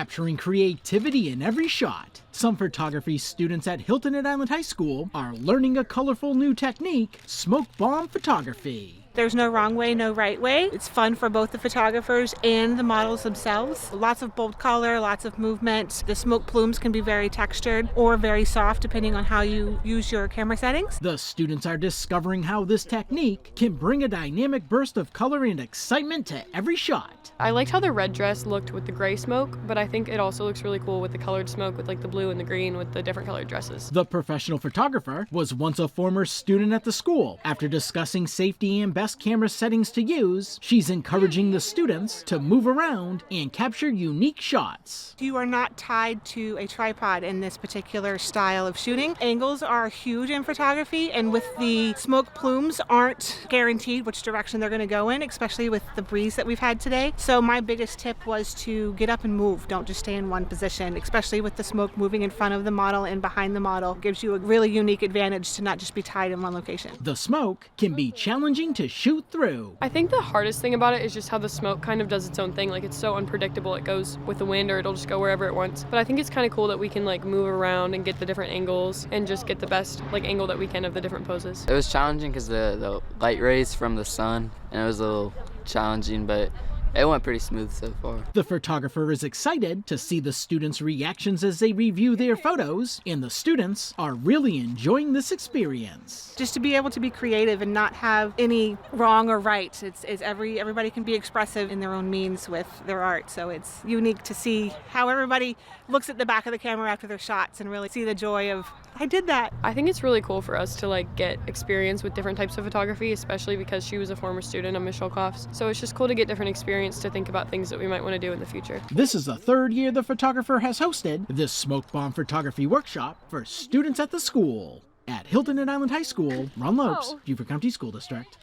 capturing creativity in every shot. Some photography students at Hilton at Island High School are learning a colorful new technique, smoke bomb photography. There's no wrong way, no right way. It's fun for both the photographers and the models themselves. Lots of bold color, lots of movement. The smoke plumes can be very textured or very soft depending on how you use your camera settings. The students are discovering how this technique can bring a dynamic burst of color and excitement to every shot. I liked how the red dress looked with the gray smoke, but I think it also looks really cool with the colored smoke with like the blue and the green with the different colored dresses. The professional photographer was once a former student at the school. After discussing safety and best camera settings to use, she's encouraging the students to move around and capture unique shots. You are not tied to a tripod in this particular style of shooting. Angles are huge in photography, and with the smoke plumes aren't guaranteed which direction they're going to go in, especially with the breeze that we've had today. So my biggest tip was to get up and move. Don't just stay in one position, especially with the smoke moving in front of the model and behind the model. It gives you a really unique advantage to not just be tied in one location. The smoke can be challenging to shoot through. I think the hardest thing about it is just how the smoke kind of does its own thing. Like, it's so unpredictable. It goes with the wind or it'll just go wherever it wants. But I think it's kind of cool that we can like move around and get the different angles and just get the best like angle that we can of the different poses. It was challenging because the light rays from the sun, and it was a little challenging, but it went pretty smooth so far. The photographer is excited to see the students' reactions as they review their photos, and the students are really enjoying this experience. Just to be able to be creative and not have any wrong or right. Everybody can be expressive in their own means with their art, so it's unique to see how everybody looks at the back of the camera after their shots and really see the joy of, I did that. I think it's really cool for us to like get experience with different types of photography, especially because she was a former student of Ms. Sholkoff's. So it's just cool to get different experience to think about things that we might want to do in the future. This is the third year the photographer has hosted this smoke bomb photography workshop for students at the school. At Hilton and Island High School, Ron Lopes, Beaufort County School District.